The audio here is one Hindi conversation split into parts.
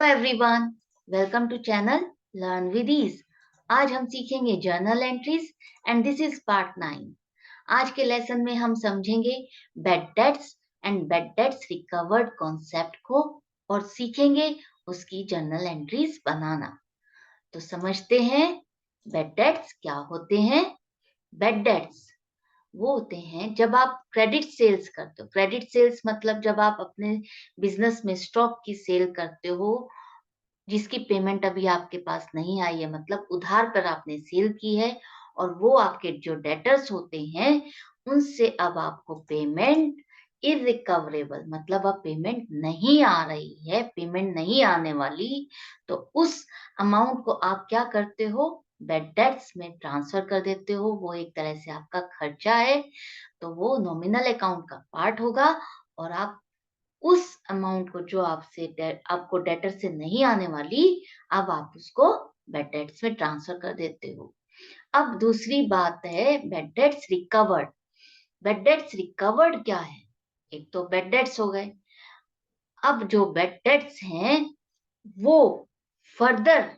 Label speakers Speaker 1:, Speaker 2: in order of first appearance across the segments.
Speaker 1: Everyone, welcome to channel learn with ease. आज हम सीखेंगे journal entries and this is part 9। आज के लेसन में हम समझेंगे bad debts and bad debts recovered concept को और सीखेंगे उसकी जर्नल एंट्रीज बनाना। तो समझते हैं बैड डेट्स क्या होते हैं। बैड डेट्स वो होते हैं जब आप क्रेडिट सेल्स करते हो। क्रेडिट सेल्स मतलब जब आप अपने बिजनेस में स्टॉक की सेल करते हो जिसकी पेमेंट अभी आपके पास नहीं आई है, मतलब उधार पर आपने सेल की है और वो आपके जो डेटर्स होते हैं उनसे अब आपको पेमेंट इरिकवरेबल मतलब अब पेमेंट नहीं आ रही है, पेमेंट नहीं आने वाली, तो उस अमाउंट को आप क्या करते हो, बैड डेट्स में ट्रांसफर कर देते हो। वो एक तरह से आपका खर्चा है, तो वो नॉमिनल अकाउंट का पार्ट होगा और आप उस अमाउंट को जो आपको डेटर से नहीं आने वाली, अब आप उसको बैड डेट्स में ट्रांसफर कर देते हो। अब दूसरी बात है bad debts recovered. Bad debts recovered क्या है? एक तो बैड डेट्स हो गए। अब जो बैड डेट्स हैं वो फर्दर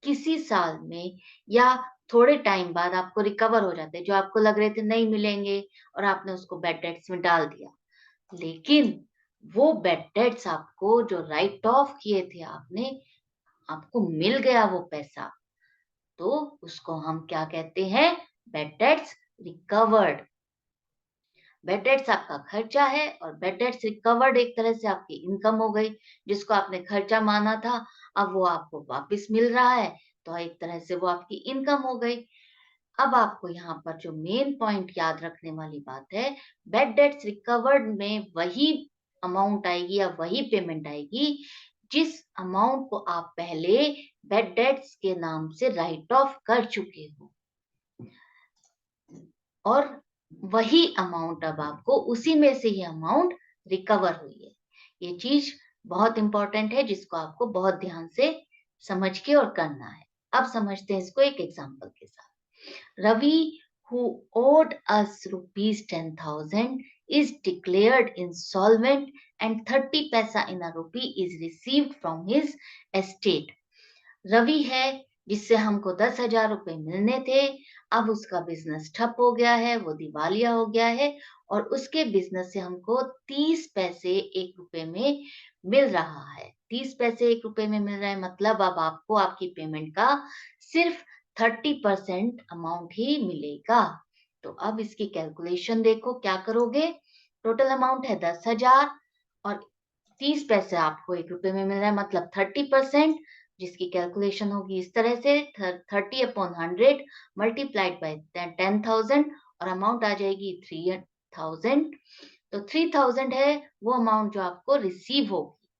Speaker 1: किसी साल में या थोड़े टाइम बाद आपको रिकवर हो जाते हैं। जो आपको लग रहे थे नहीं मिलेंगे और आपने उसको बैड डेट्स में डाल दिया, लेकिन वो बैड डेट्स आपको जो राइट ऑफ किए थे आपने, आपको मिल गया वो पैसा, तो उसको हम क्या कहते हैं, bad debts recovered. Bad debts आपका खर्चा है और बैड डेट्स रिकवर्ड एक तरह से आपकी इनकम हो गई। जिसको आपने खर्चा माना था अब वो आपको वापस मिल रहा है, तो एक तरह से वो आपकी इनकम हो गई। अब आपको यहाँ पर जो मेन पॉइंट याद रखने वाली बात है, बैड डेट्स रिकवर्ड में वही अमाउंट आएगी या वही पेमेंट आएगी जिस अमाउंट को आप पहले बैड डेट्स के नाम से राइट ऑफ कर चुके हो, और वही अमाउंट अब आपको उसी में से ही अमाउंट रिकवर हुई है। ये चीज बहुत इंपॉर्टेंट है जिसको आपको बहुत ध्यान से समझ के और करना है। अब समझते हैं इसको एक एग्जांपल के साथ। Ravi, who owed us rupees 10,000, is declared insolvent and 30 paisa in a rupee is received from his estate. Ravi है जिससे हमको 10,000 रुपए मिलने थे, अब उसका बिजनेस ठप हो गया है, वो दिवालिया हो गया है और उसके बिजनेस से हमको 30 पैसे 1 रुपए में मिल रहा है। 30 पैसे 1 रुपए में मिल रहा है मतलब अब आपको आपकी पेमेंट का सिर्फ 30% अमाउंट ही मिलेगा। तो अब इसकी कैलकुलेशन देखो क्या करोगे। टोटल अमाउंट है 10,000 और 30 पैसे आपको 1 रुपए में मिल रहा है मतलब 30%, जिसकी कैलकुलेशन होगी इस तरह से 30/100 मल्टीप्लाइड बाय 10,000 और अमाउंट आ जाएगी 3,000। तो 3,000 है वो अमाउंट जो आपको रिसीव होगी।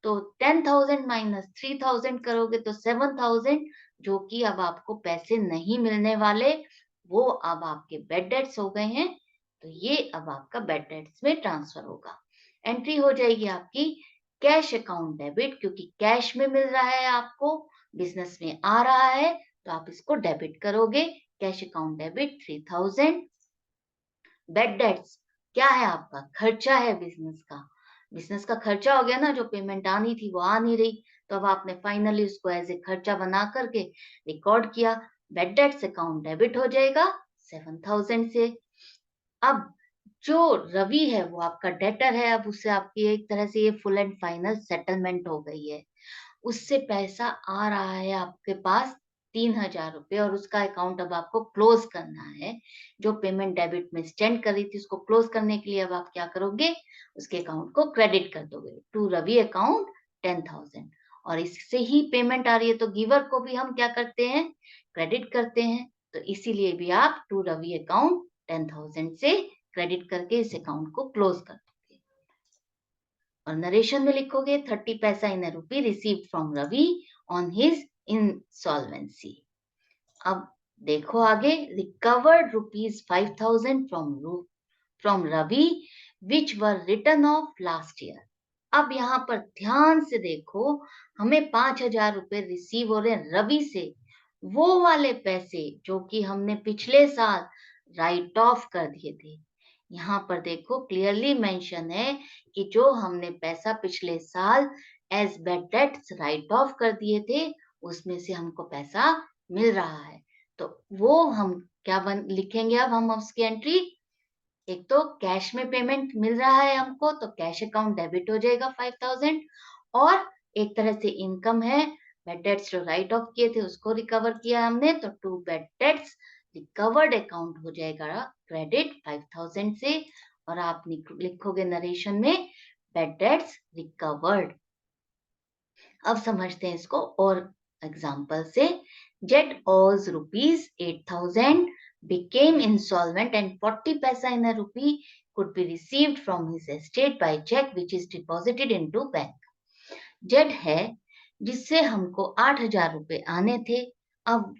Speaker 1: तो 10,000 माइनस 3,000 करोगे तो 7,000, जो कि अब आपको पैसे नहीं मिलने वाले, वो अब आपके बैड डेट्स हो गए हैं। तो ये अब आपका बैड डेट्स में ट्रांसफर होगा। एंट्री हो जाएगी आपकी कैश अकाउंट डेबिट, क्योंकि कैश में मिल रहा है आपको, बिजनेस में आ रहा है, तो आप इसको डेबिट करोगे। Cash account debit 3,000। Bad debts क्या है? आपका खर्चा है बिजनेस का। बिजनेस का खर्चा हो गया ना, जो पेमेंट आनी थी वो आ नहीं रही, तो अब आपने फाइनली उसको एज ए खर्चा बना करके रिकॉर्ड किया। बैड डेट्स अकाउंट डेबिट हो जाएगा 7,000 से। अब जो रवि है वो आपका डेटर है, अब उससे आपकी एक तरह से ये फुल एंड फाइनल सेटलमेंट हो गई है। उससे पैसा आ रहा है आपके पास 3,000 रुपए और उसका अकाउंट अब आपको क्लोज करना है। जो पेमेंट डेबिट में स्टैंड कर रही थी उसको क्लोज करने के लिए अब आप क्या करोगे, उसके अकाउंट को क्रेडिट कर दोगे टू रवि अकाउंट 10,000। और इससे ही पेमेंट आ रही है तो गिवर को भी हम क्या करते हैं, क्रेडिट करते हैं। तो इसीलिए भी आप टू रवि अकाउंट 10,000 से क्रेडिट करके इस अकाउंट को क्लोज कर दोगे। और नरेशन में लिखोगे 30 पैसा in rupee received from Ravi on his insolvency. अब देखो आगे, recovered rupees 5,000 from Ravi which were return of last year. अब यहाँ पर ध्यान से देखो, हमें 5,000 रुपए रिसीव हो रहे हैं रवि से, वो वाले पैसे जो कि हमने पिछले साल राइट ऑफ कर दिए थे। यहाँ पर देखो क्लियरली मेंशन है कि जो हमने पैसा पिछले साल as bad debts write off कर दिए थे, उसमें से हमको पैसा मिल रहा है। तो वो हम क्या लिखेंगे अब हम उसकी एंट्री? एक तो कैश में पेमेंट मिल रहा है हमको, तो कैश अकाउंट डेबिट हो जाएगा 5000, और एक तरह से इनकम है, बैड डेट्स जो राइट ऑफ किए थे उसको रिकवर किया हमने, तो to bad debts recovered account हो जाएगा क्रेडिट 5000 से, और आप लिखोगे नरेशन में बैड डेट्स रिकवर्ड। अब समझते हैं इसको और एग्जांपल से। Jet owes rupees 8000, became insolvent, and 40 paisa in a rupee could be received from his estate by check which is deposited into bank. Jet है जिससे हमको 8000 रुपए आने थे, अब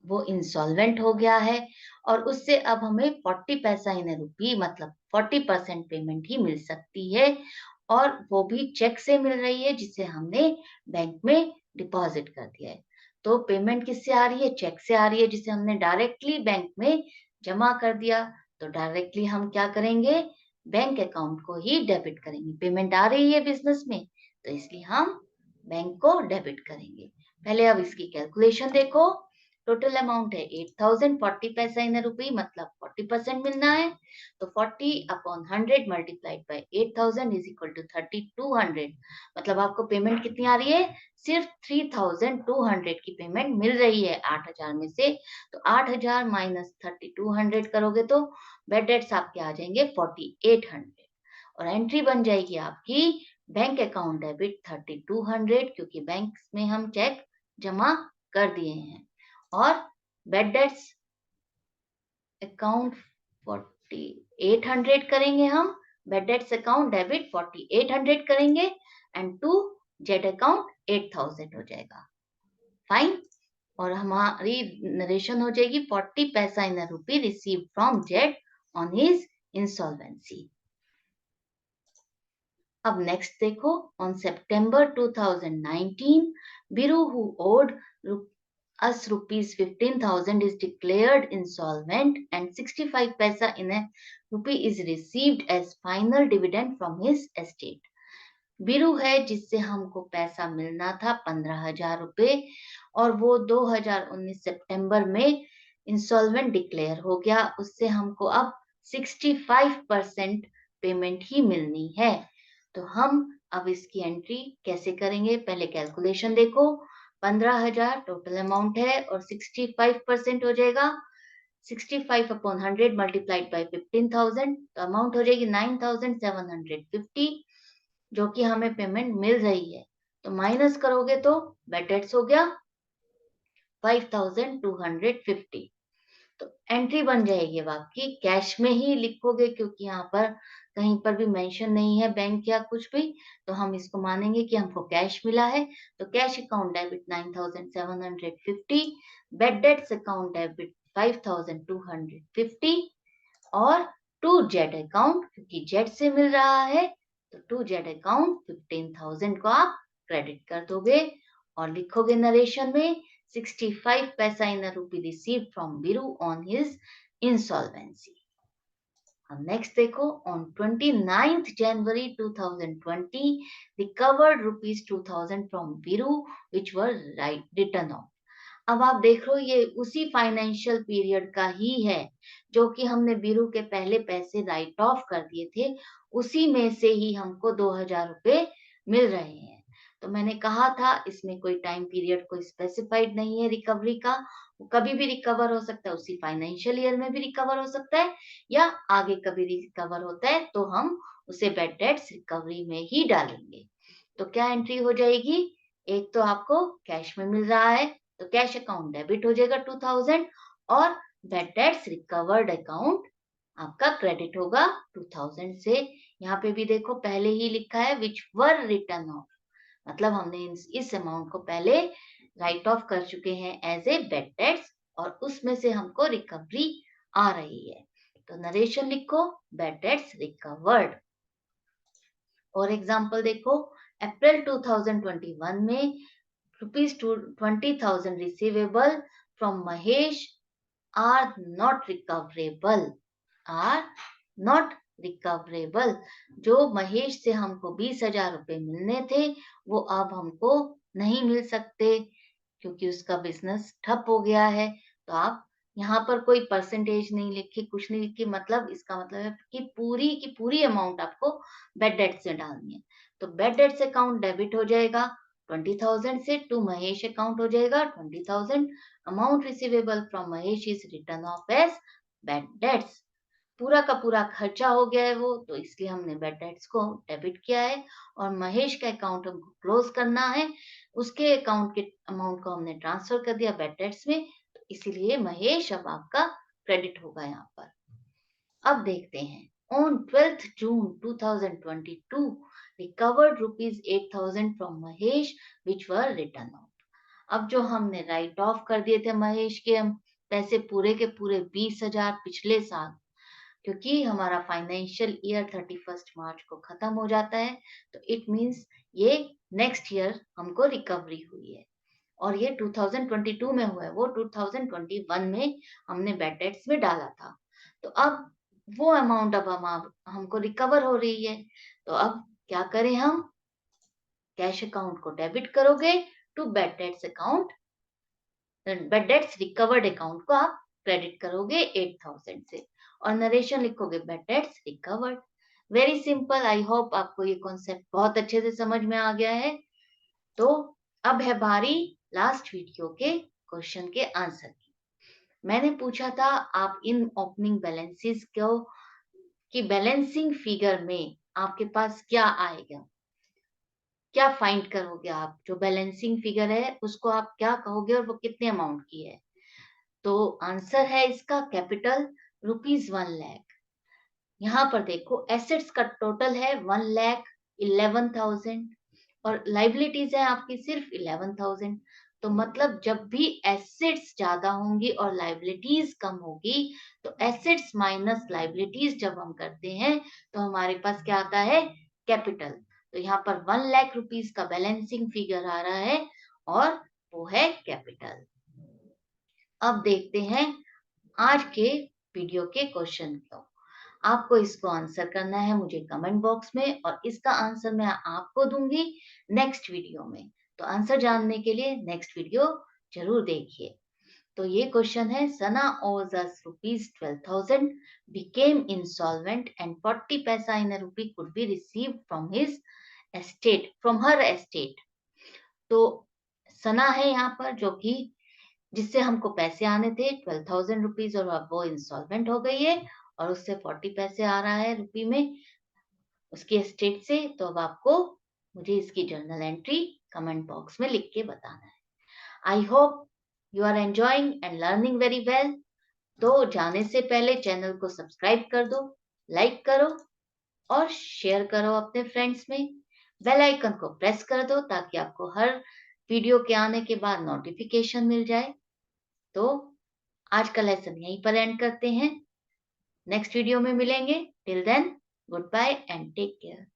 Speaker 1: वो इंसॉल्वेंट हो गया है और उससे अब हमें 40 पैसा इन रुपी मतलब 40% पेमेंट ही मिल सकती है, और वो भी चेक से मिल रही है जिसे हमने बैंक में डिपॉजिट कर दिया है। तो पेमेंट किससे आ रही है? चेक से आ रही है जिसे हमने डायरेक्टली बैंक में जमा कर दिया। तो डायरेक्टली हम क्या करेंगे? बैंक अकाउंट को ही डेबिट करेंगे। पेमेंट आ रही है बिजनेस में, तो इसलिए हम बैंक को डेबिट करेंगे। पहले अब इसकी कैलकुलेशन देखो। टोटल अमाउंट है 8000, 40 पैसा इन रुपी मतलब 40% मिलना है, तो 40 upon 100 multiplied by 8000 is equal to 3200। मतलब आपको पेमेंट कितनी आ रही है? सिर्फ 3200 की पेमेंट मिल रही है 8000 में से। तो 8000 माइनस 3200 करोगे तो बैड डेट्स आपके आ जाएंगे 4800, और एंट्री बन जाएगी आपकी बैंक अकाउंट डेबिट 3200, क्योंकि बैंक में हम चेक जमा कर दिए हैं, और बैड डेट्स अकाउंट 4800 करेंगे हम। बैड डेट्स अकाउंट डेबिट 4800 करेंगे, एंड टू जेड अकाउंट 8000 हो जाएगा। फाइन। और हमारी नरेशन हो जाएगी 40 पैसा in rupee receive from Z on his insolvency. अब नेक्स्ट देखो। On September 2019, Biru, who owed us rupees 15,000, is declared insolvent, and 65 paisa in a rupee is received as final dividend from his estate. Biru है जिससे हमको पैसा मिलना था 15,000 रुपए, और वो 2019 सितंबर में इंसॉल्वेंट डिक्लेयर हो गया। उससे हमको अब 65% पेमेंट ही मिलनी है। तो हम अब इसकी एंट्री कैसे करेंगे? पहले कैलकुलेशन देखो। 15,000 टोटल अमाउंट है और 65% हो जाएगा 65 अपॉन 100 मल्टीप्लाइड बाय 15,000, तो अमाउंट हो जाएगी 9,750, जो कि हमें पेमेंट मिल रही है। तो माइनस करोगे तो बैड डेट्स हो गया 5,250। तो एंट्री बन जाएगी अब आपकी कैश में ही लिखोगे, क्योंकि यहाँ पर कहीं पर भी मेंशन नहीं है बैंक या कुछ भी, तो हम इसको मानेंगे कि हमको कैश मिला है। तो cash account debit 9,750, bad debts account debit 5,250, और टू जेड अकाउंट, क्योंकि जेड से मिल रहा है तो टू जेड अकाउंट 15,000 को आप क्रेडिट कर दोगे, और लिखोगे नरेशन में 65 पैसा in rupee receive from Biru on his insolvency. अब नेक्स्ट देखो। On 29th January 2020, recovered rupees 2000 from Biru which were return of. अब आप देख रहे हो ये उसी फाइनेंशियल पीरियड का ही है जो कि हमने बीरू के पहले पैसे राइट ऑफ कर दिए थे, उसी में से ही हमको 2000 रुपए मिल रहे हैं। तो मैंने कहा था इसमें कोई टाइम पीरियड कोई स्पेसिफाइड नहीं है रिकवरी का, वो कभी भी रिकवर हो सकता है, उसी फाइनेंशियल ईयर में भी रिकवर हो सकता है, या आगे कभी रिकवर होता है तो हम उसे बैड डेट्स रिकवरी में ही डालेंगे। तो क्या एंट्री हो जाएगी? एक तो आपको कैश में मिल रहा है तो कैश अकाउंट डेबिट हो जाएगा 2000, और बैड डेट्स रिकवर्ड अकाउंट आपका क्रेडिट होगा 2000 से। यहाँ पे भी देखो पहले ही लिखा है विच वर रिटर्न ऑफ, मतलब हमने इस अमाउंट को पहले राइट ऑफ कर चुके हैं एज ए बैड डेट्स, और उसमें से हमको रिकवरी आ रही है। तो नरेशन लिखो बैड डेट्स रिकवर्ड। और एग्जांपल देखो। अप्रैल 2021 में rupees 20,000 receivable from Mahesh are not recoverable, are not recoverable. जो महेश से हमको 20,000 रुपए मिलने थे, वो अब हमको नहीं मिल सकते क्योंकि उसका बिजनेस ठप हो गया है। तो आप यहाँ पर कोई परसेंटेज नहीं लिखी, कुछ नहीं लिखी, मतलब इसका मतलब है कि पूरी की पूरी अमाउंट आपको बैड डेट्स में डालनी है। तो बैड डेट्स अकाउंट डेबिट हो जाएगा 20,000 से, टू महेश अकाउंट हो जाएगा 20,000। Amount receivable from Mahesh is written off as bad debts. पूरा का पूरा खर्चा हो गया है वो, तो इसलिए हमने बैड डेट्स को डेबिट किया है। और महेश का अकाउंट हमको क्लोज करना है, उसके अकाउंट के अमाउंट को हमने ट्रांसफर कर दिया बैड डेट्स में, तो इसीलिए महेश अब आपका क्रेडिट होगा यहाँ पर। अब देखते हैं, on 12th June 2022 recovered rupees 8,000 from Mahesh which were written off। अब जो हमने राइट ऑफ कर दिए थे महेश के हम पैसे पूरे के पूरे 20,000 पिछले साल, क्योंकि हमारा फाइनेंशियल ईयर 31 मार्च को खत्म हो जाता है, तो इट मीन्स ये नेक्स्ट ईयर हमको रिकवरी हुई है। और ये 2022 में हुआ है, वो 2021 में हमने बैड डेट्स में डाला था। तो अब वो अमाउंट अब हमको रिकवर हो रही है। तो अब क्या करें हम, कैश अकाउंट को डेबिट करोगे to bad debts account, bad debts recovered account को आप क्रेडिट करोगे 8,000 से, और नरेशन लिखोगे bad debts recovered. Very simple. I hope आपको ये कॉन्सेप्ट बहुत अच्छे से समझ में आ गया है। तो अब है बारी लास्ट वीडियो के क्वेश्चन के आंसर की। मैंने पूछा था आप इन ओपनिंग बैलेंसेस को कि बैलेंसिंग फिगर में आपके पास क्या आएगा, क्या फाइंड करोगे आप, जो बैलेंसिंग फिगर है उसको आप क्या कहोगे और वो कितने अमाउंट की है। तो आंसर है इसका कैपिटल ₹1,00,000। यहाँ पर देखो एसेट्स का टोटल है 1,11,000 और लाइबिलिटीज है आपकी सिर्फ 11,000। तो मतलब जब भी एसेट्स ज्यादा होंगी और लाइबिलिटीज कम होगी, तो एसेट्स माइनस लाइबिलिटीज जब हम करते हैं तो हमारे पास क्या आता है, कैपिटल। तो यहाँ पर 1,00,000 रुपीज का बैलेंसिंग फिगर आ रहा है और वो है कैपिटल। अब देखते हैं आज के वीडियो के क्वेश्चन को। आपको इसको आंसर करना है मुझे कमेंट बॉक्स में, और इसका आंसर मैं आपको दूंगी नेक्स्ट वीडियो में। तो आंसर जानने के लिए नेक्स्ट वीडियो जरूर देखिए। तो ये क्वेश्चन है, सना owes us ₹12,000, became insolvent and 40 पैसा in a rupee could be received from her estate। तो सना है यहाँ पर जो कि जिससे हमको पैसे आने थे 12,000 रुपीज, और अब वो इंसॉल्वेंट हो गई है और उससे 40 पैसे आ रहा है रुपी में उसकी एस्टेट से। तो अब आपको मुझे इसकी जर्नल एंट्री कमेंट बॉक्स में लिख के बताना है। I hope you are enjoying and learning very well. तो जाने से पहले चैनल को सब्सक्राइब कर दो, लाइक करो और शेयर करो अपने फ्रेंड्स में। बेल आइकन को प्रेस कर दो ताकि आपको हर वीडियो के आने के बाद नोटिफिकेशन मिल जाए। तो आज का लेसन यहीं पर एंड करते हैं, नेक्स्ट वीडियो में मिलेंगे। Till then good bye and take care.